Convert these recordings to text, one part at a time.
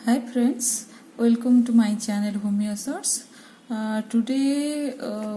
Hi friends, welcome to my channel Homeosource. Today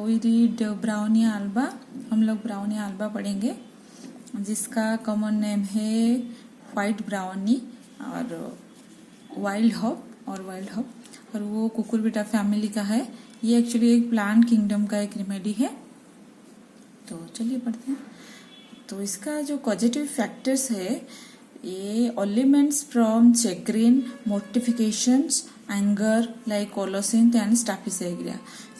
we read brownie Alba. हम लोग brownie Alba पढ़ेंगे जिसका common name है white brownie और वाइल्ड हॉप और वो कुकुरबिटा फैमिली का है. ये एक्चुअली एक प्लांट किंगडम का एक रेमेडी है. तो चलिए पढ़ते हैं. तो इसका जो कॉजेटिव फैक्टर्स है ये elements from chagrin, mortifications, anger like colocynth and staphisagria.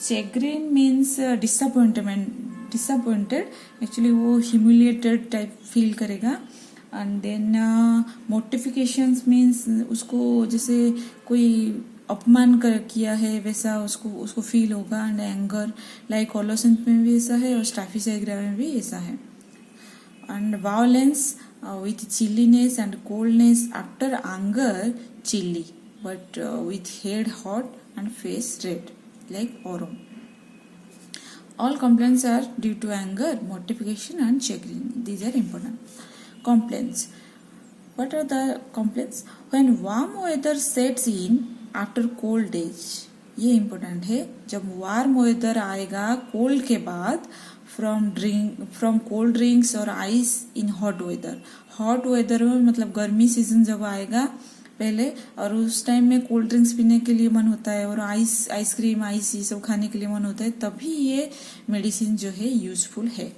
Chagrin means disappointed. Actually वो ह्यूमिलिएटेड टाइप फील करेगा. एंड देन मोर्टिफिकेशंस मीन्स उसको जैसे कोई अपमान किया है वैसा उसको फील होगा. एंड एंगर लाइक कोलोसिन में भी ऐसा है और स्टाफिसेग्रिया में भी ऐसा है. And violence with chilliness and coldness after anger, chilly, but with head hot and face red, like aurum. All complaints are due to anger, mortification and chagrin. These are important complaints. What are the complaints? When warm weather sets in after cold days. ये important है. जब warm weather आएगा cold के बाद from cold drinks और ice in hot weather में मतलब गर्मी सीजन जब आएगा पहले और उस टाइम में कोल्ड ड्रिंक्स पीने के लिए मन होता है और आइसक्रीम आइस ये सब खाने के लिए मन होता है, तभी ये मेडिसिन जो है यूजफुल है.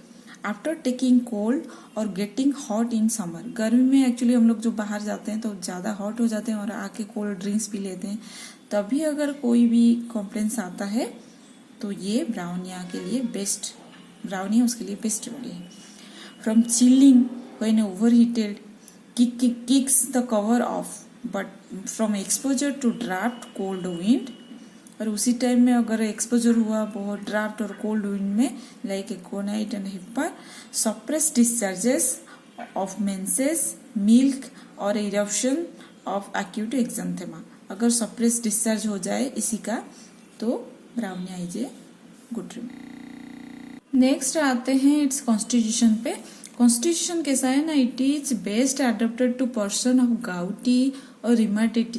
आफ्टर टेकिंग कोल्ड और गेटिंग हॉट इन समर. गर्मी में एक्चुअली हम लोग जो बाहर जाते हैं तो ज़्यादा हॉट हो जाते हैं और आके कोल्ड ड्रिंक्स पी लेते हैं. तभी अगर कोई भी कॉम्प्लेंस आता है तो ये ब्राउनिया के लिए बेस्ट ब्राउनी उसके लिए बेस्ट रेमेडी है. From chilling when overheated kicks the cover off but from exposure to draft cold wind. और उसी टाइम में अगर एक्सपोजर हुआ बहुत ड्राफ्ट और कोल्ड विंड में like aconite and hepar, suppress discharges of menses, milk और इरप्शन ऑफ एक्यूट एक्जेंथेमा. अगर सप्रेस डिस्चार्ज हो जाए इसी का तो Bryonia is a good remedy. Next आते हैं इट्स कॉन्स्टिट्यूशन पे. कॉन्स्टिट्यूशन कैसा है ना, it is best adapted to person of gouty और rheumatic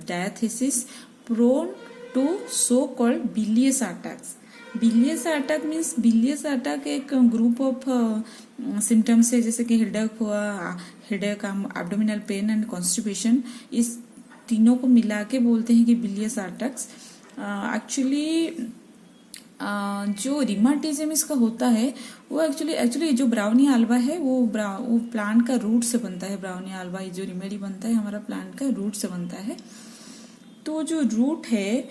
diathesis prone to so called bilious attacks. Bilious attack means bilious attack एक ग्रुप ऑफ सिम्टम्स है जैसे कि हेडेक हुआ, headache, abdominal pain and constipation. इस तीनों को मिला के बोलते हैं कि बिलियस अटैक्स. एक्चुअली जो रिमाटिज्म इसका होता है वो एक्चुअली जो ब्राउनी आल्बा है वो प्लांट का रूट से बनता है. ब्राउनी आल्बा जो रेमेडी बनता है हमारा प्लांट का रूट से बनता है. तो जो रूट है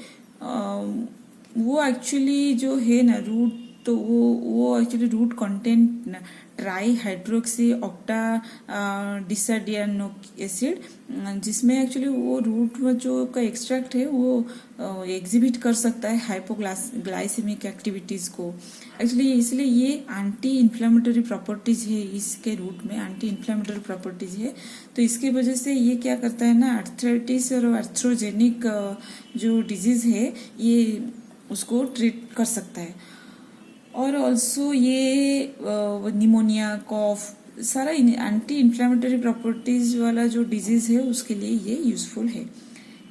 वो एक्चुअली जो है ना रूट, तो वो actually root content trihydroxy octadecadienoic acid, जिसमें एक्चुअली वो रूट जो का एक्सट्रैक्ट है वो एग्जिबिट कर सकता है हाइपोग्लाइसेमिक एक्टिविटीज को. एक्चुअली इसलिए ये एंटी इन्फ्लेमेटरी प्रॉपर्टीज है. इसके रूट में एंटी इन्फ्लेमेटरी प्रॉपर्टीज है. तो इसकी वजह से ये क्या करता है ना, आर्थराइटिस और आर्थ्रोजेनिक जो डिजीज है ये उसको ट्रीट कर सकता है. और ऑल्सो ये निमोनिया, कॉफ, सारा एंटी इन्फ्लेमेटरी प्रॉपर्टीज वाला जो डिजीज है उसके लिए ये यूजफुल है.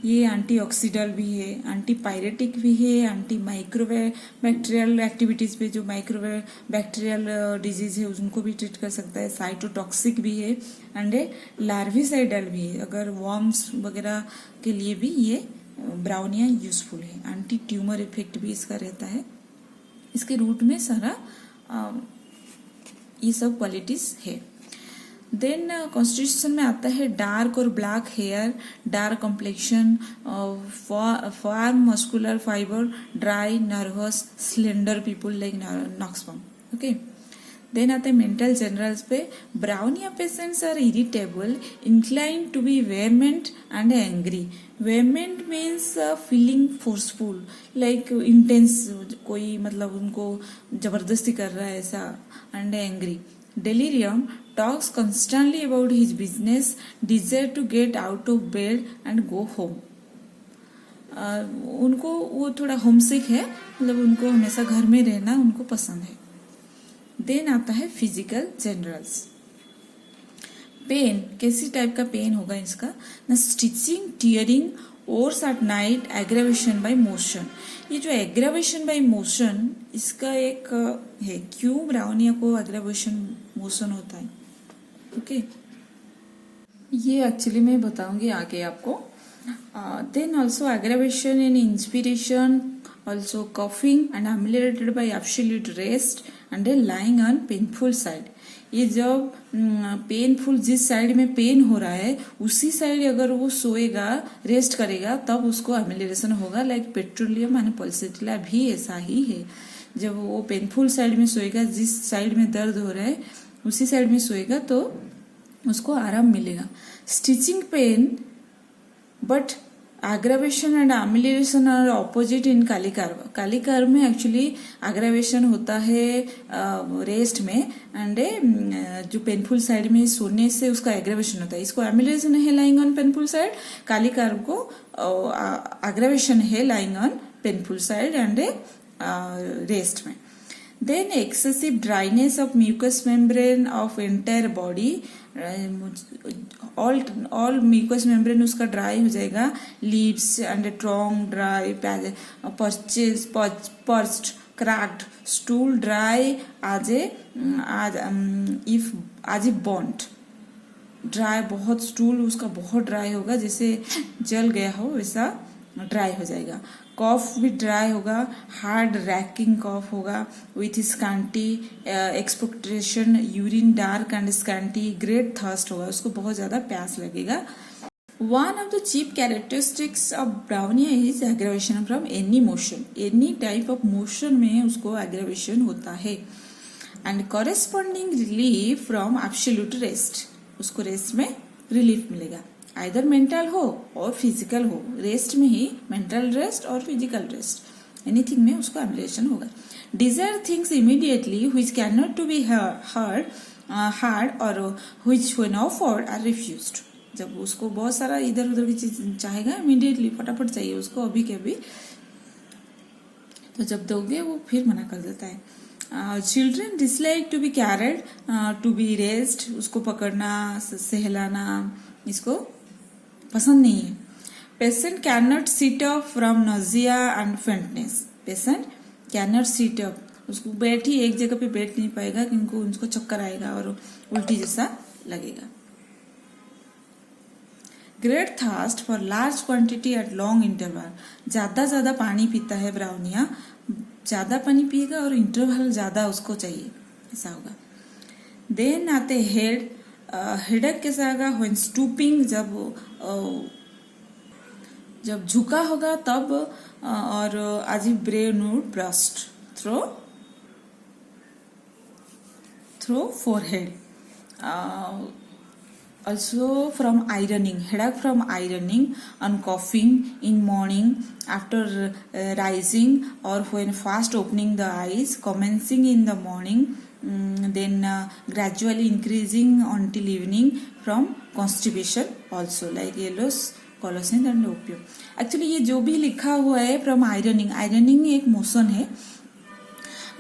ये एंटीऑक्सीडल भी है, एंटी पायरेटिक भी है, एंटी माइक्रोवेव बैक्टीरियल एक्टिविटीज पे जो माइक्रोवेव बैक्टीरियल डिजीज है उनको भी ट्रीट कर सकता है. साइटोटॉक्सिक भी है एंड लार्विसाइडल भी है. अगर वॉर्म्स वगैरह के लिए भी ये ब्राउनिया यूजफुल है. एंटी ट्यूमर इफेक्ट भी इसका रहता है. इसके रूट में सारा ये सब क्वालिटीज है. देन कॉन्स्टिट्यूशन में आता है डार्क और black hair, dark complexion, firm muscular fibre, dry, nervous, slender people like nux vomica. Okay. Then आते हैं मेंटल जनरल्स पे. Bryonia patients are irritable, incline to be vehement and angry. Vehement means feeling forceful like intense, कोई मतलब उनको जबरदस्ती कर रहा है ऐसा. And angry. Delirium, talks constantly about his business, desire to get out of bed and go home. उनको वो थोड़ा होमसिक है, मतलब उनको हमेशा घर में रहना उनको पसंद है. देन आता है फिजिकल जनरल्स. पेन कैसी टाइप का पेन होगा इसका ना, stitching, tearing, ores at night, aggravation bye motion. ये जो एग्रावेशन बाय मोशन इसका एक है, क्यों ब्राउनिया को एग्रावेशन मोशन होता है, ओके ये एक्चुअली मैं बताऊंगी आगे आपको। Then also aggravation in inspiration, also coughing and ameliorated by absolute rest and lying on painful side. ये जब पेनफुल जिस साइड में पेन हो रहा है उसी साइड अगर वो सोएगा, रेस्ट करेगा, तब उसको एमिलेशन होगा। लाइक पेट्रोलियम एंड पल्सेटिला भी ऐसा ही है, जब वो पेनफुल साइड में सोएगा, जिस साइड में दर्द हो रहा है उसी साइड में सोएगा तो उसको आराम मिलेगा। Stitching pain but aggravation and amelioration are opposite in kali carb. Kali carb में एक्चुअली एग्रावेशन होता है रेस्ट में, एंड जो पेनफुल साइड में सोने से उसका एग्रावेशन होता है। इसको अमेलिएशन है लाइंग ऑन पेनफुल साइड, कालिकार्व को एग्रावेशन है lying on painful side and rest में। Then excessive dryness of mucous membrane of entire body, all mucous membrane उसका dry हो जाएगा, leaves and trunk dry, pursed, cracked, stool dry as if burnt। Dry बहुत, stool उसका बहुत dry होगा, जैसे जल गया हो वैसा ड्राई हो जाएगा। कॉफ भी ड्राई होगा, हार्ड रैकिंग कॉफ होगा with scanty expectoration, urine dark and scanty, great thirst होगा, उसको बहुत ज्यादा प्यास लगेगा। One of the chief characteristics of Bryonia is aggravation from any motion. Any type of motion में उसको एग्रावेशन होता है। And corresponding relief from absolute rest, उसको रेस्ट में रिलीफ मिलेगा, आइदर मेंटल हो और फिजिकल हो। रेस्ट में ही मेंटल रेस्ट और फिजिकल रेस्ट, एनीथिंग में उसको एब्लेशन होगा। Dzire things immediately which can not to be hard or which when offered are refused. जब उसको बहुत सारा इधर उधर की चीज चाहेगा, इमीडिएटली फटाफट चाहिए उसको अभी के अभी, तो जब दोगे वो फिर मना कर देता है। Children dislike to be carried, to be rest, उसको पकड़ना, सहलाना इसको पसंद नहीं है। Patient can not sit up from nausea and faintness. Patient can not sit up, उसको बैठ ही एक जगह पे बैठ नहीं पाएगा क्योंकि उनको चक्कर आएगा और उल्टी जैसा लगेगा। Great thirst for large quantity at long interval. ज्यादा पानी पीता है ब्राउनिया, ज्यादा पानी पिएगा और इंटरवल ज्यादा उसको चाहिए, ऐसा होगा। देन आते हेड, हेडेक कैसा आएगा व्हेन स्टूपिंग, जब झुका होगा तब, और अजीब brain would burst through forehead. Also from ironing, headache from ironing and coughing in morning after rising or when first opening the eyes, commencing in the morning, then gradually increasing until evening from constipation also like yellows, colocin and opium। Actually ये जो भी लिखा हुआ है from ironing, ironing एक motion है,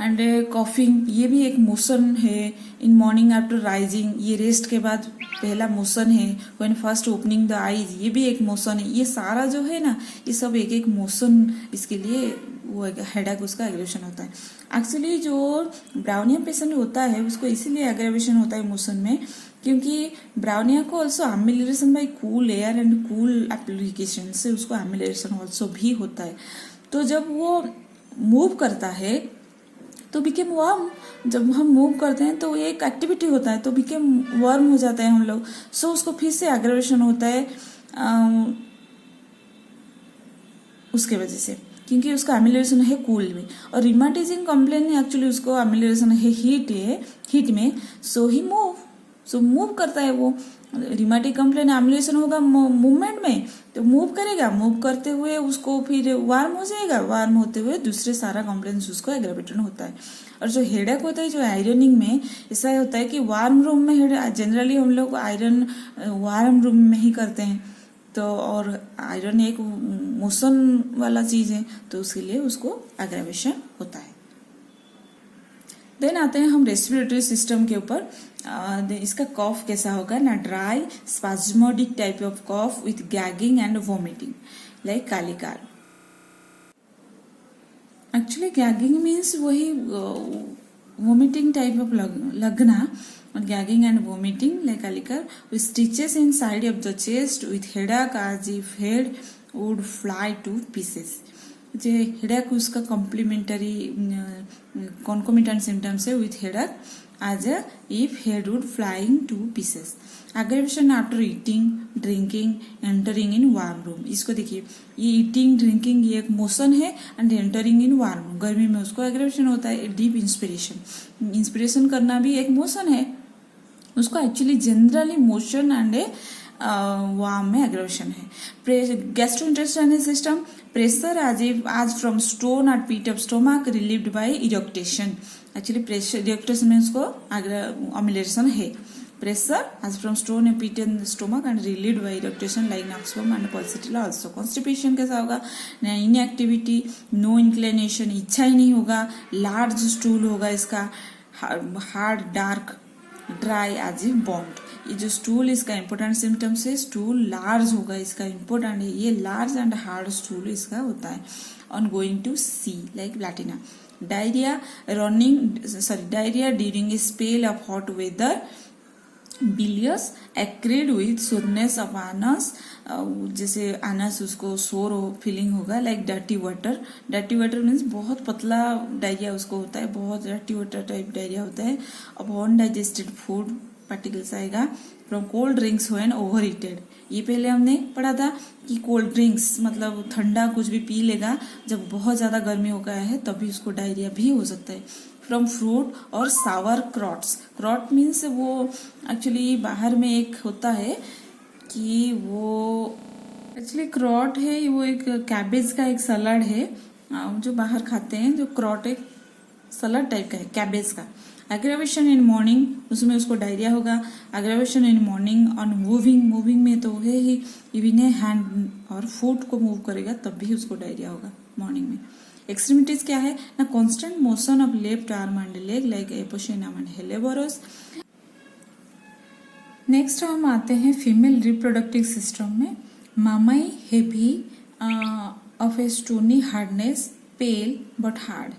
and coughing ये भी एक मोशन है। इन मॉर्निंग आफ्टर राइजिंग ये रेस्ट के बाद पहला मोशन है। When first opening the eyes ये भी एक मोशन है। ये सारा जो है ना, ये सब एक एक मोशन, इसके लिए वो हेडेक उसका एग्रेवेशन होता है। एक्चुअली जो ब्राउनिया पेशेंट होता है उसको इसीलिए एग्रेवेशन होता है मोशन में, क्योंकि ब्राउनिया को also amelioration by cool air and cool application से उसको एमिलेशन ऑल्सो भी होता है। तो जब वो मूव करता है तो बिकेम वार्म, जब हम मूव करते हैं तो एक एक्टिविटी होता है तो बिकेम वार्म हो जाता है हम लोग, सो उसको फिर से एग्रेवेशन होता है उसके वजह से, क्योंकि उसका एमिलेशन है कूल में। और रिमाटिज्म कंप्लेन एक्चुअली उसको एमिलेशन है हीट में, सो ही मूव करता है वो। रिमाटिक कंप्लेन एमिलेशन होगा मूवमेंट में तो मूव करेगा, मूव करते हुए उसको फिर वार्म हो जाएगा, वार्म होते हुए दूसरे सारा कंप्लेन उसको एग्रेवेटेड होता है। और जो हेडेक होता है जो आयरनिंग में ऐसा होता है कि वार्म रूम में जनरली हम लोग आयरन वार्म रूम में ही करते हैं, तो और आयरन एक मोशन वाला चीज है तो उसके लिए उसको एग्रेवेशन होता है। देन आते हैं हम रेस्पिरेटरी सिस्टम के ऊपर। इसका कॉफ कैसा होगा ना, dry spasmodic type of cough with gagging and vomiting like kali carb. Actually gagging means वही वोमिटिंग टाइप ऑफ लगना, gagging and vomiting like kali carb with stitches inside of the chest with headache as if head would fly to pieces। जो headache उसका complementary concomitant symptoms है with headache as if head would flying to pieces. Aggravation after eating drinking entering in warm room. इसको देखिए, ये eating drinking ये एक motion है and entering in warm room, गर्मी में उसको एग्रेवेशन होता है। डीप इंस्पिरेशन, इंस्पिरेशन करना भी एक मोशन है, उसको actually generally motion and warm में एग्रेवेशन है। Gastrointestinal system, pressure as from stone at pit of stomach relieved by eructation। Actually pressure eructation में उसको अमिलेशन है। Pressure as from stone at pit in the stomach and relieved by eructation like noxbum and pulsatilla also। Constipation कैसा होगा, inactivity, no inclination, इच्छा ही नहीं होगा, large stool होगा इसका, hard dark dry as a bond. ये जो स्टूल इसका इंपॉर्टेंट सिम्टम्स है, स्टूल लार्ज होगा इसका इंपॉर्टेंट है, ये लार्ज एंड हार्ड स्टूल इसका होता है। On going to see like platina. Diarrhoea diarrhoea during a spell of hot weather, bilious acrid with soreness of anus, जैसे anus उसको सोर फीलिंग होगा like dirty water. Dirty water means बहुत पतला diarrhoea उसको होता है, बहुत डर्टी वाटर टाइप डायरिया होता है। अब अनडाइजेस्टेड फूड पार्टिकल्स आएगा from cold drinks when over ईटेड। ये पहले हमने पढ़ा था कि कोल्ड ड्रिंक्स मतलब ठंडा कुछ भी पी लेगा जब बहुत ज्यादा गर्मी हो गया है तभी उसको डायरिया भी हो सकता है। फ्रॉम फ्रूट और सावर क्रॉट्स। क्रॉट मीन्स वो एक्चुअली बाहर में एक होता है कि वो एक्चुअली क्रॉट है, वो एक कैबेज का एक सलाद है जो बाहर खाते हैं, जो क्रॉट एक सलाद टाइप का है कैबेज का। एग्रेवेशन इन मॉर्निंग, उसमें उसको डायरिया होगा। Aggravation in morning on moving, moving में तो है ही, इवन हैंड और फुट को मूव करेगा तब भी उसको डायरिया होगा मॉर्निंग में। एक्सट्रीमिटीज क्या है ना, constant motion of left arm and leg like apocynum and helleborus. Next हम आते हैं फीमेल रिप्रोडक्टिव सिस्टम में। Mammae heavy of a stony hardness, pale but hard,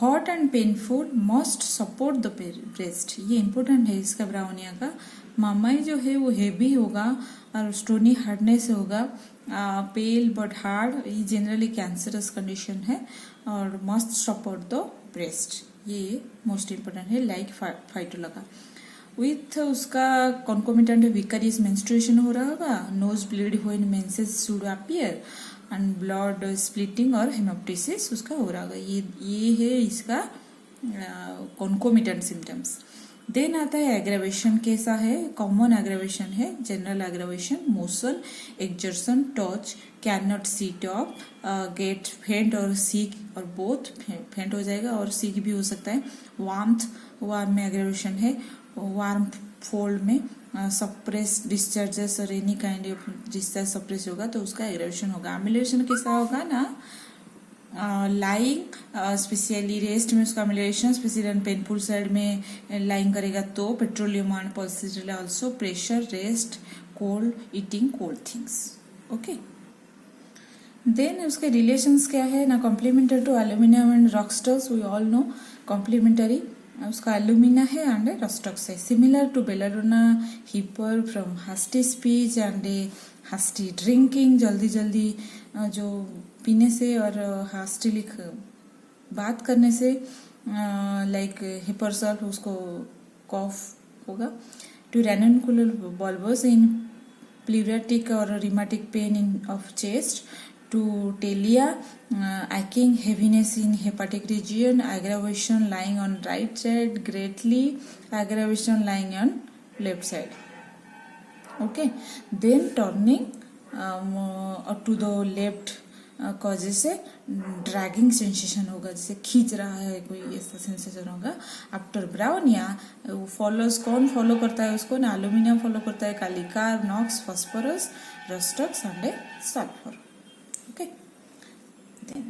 hot and painful, must support the breast. ये important है इसका bryonia का। मामाई जो है वो हेवी होगा और स्टोनी हार्डनेस होगा, पेल बट हार्ड, ये जनरली कैंसरस कंडीशन है, और मस्ट सपोर्ट द ब्रेस्ट, ये मोस्ट इम्पोर्टेंट है लाइक फाइटोलगा। विथ उसका कॉन्कोमिटेंट विकरियस मेंस्ट्रुएशन हो रहा होगा, nose bleed when menses should appear and blood splitting और हेमोप्टिसिस उसका हो रहा होगा। ये है इसका कॉन्कोमिटेंट सिम्टम्स। देन आता है एग्रेवेशन कैसा है, कॉमन एग्रेवेशन है, general aggravation, motion, exertion, touch, can not sit up, get faint और सीक, और बोथ फेंट हो जाएगा और सीक भी हो सकता है। वार्मथ, वार्म में एग्रेवेशन है, वार्म फोल्ड में सप्रेस डिस्चार्जेस और any kind of discharge suppress होगा तो उसका एग्रेवेशन होगा। एमिलेशन कैसा होगा ना, लाइंग स्पेशली रेस्ट में उसका amelioration especially and painful side में लाइंग करेगा तो petroleum and pulsatilla also, pressure, rest, cold, eating cold things. Okay, then उसके रिलेशंस क्या है ना, complementary to aluminium and rhus tox, we all know complementary उसका एल्यूमिना है एंड रॉस्टॉक्स है। Similar to belladonna hepar from hasty speech and hasty drinking, जल्दी जल्दी जो पीने से और हास्टी बात करने से लाइक हिपरसल्फ उसको कॉफ होगा। टू रेनकुलर बल्बस इन प्लूरेटिक और rheumatic pain in of chest, to talia, aching, heaviness in hepatic region, aggravation lying on right side, greatly aggravation lying on left side. Okay, then turning to the left causes से dragging sensation होगा, जैसे खींच रहा है कोई, ऐसा sensation होगा। After Bryonia follows, कौन फॉलो करता है उसको ना, एल्यूमिनियम फॉलो करता है, kali carb, nux, phosphorus, rhus tox and sulphur. Okay, then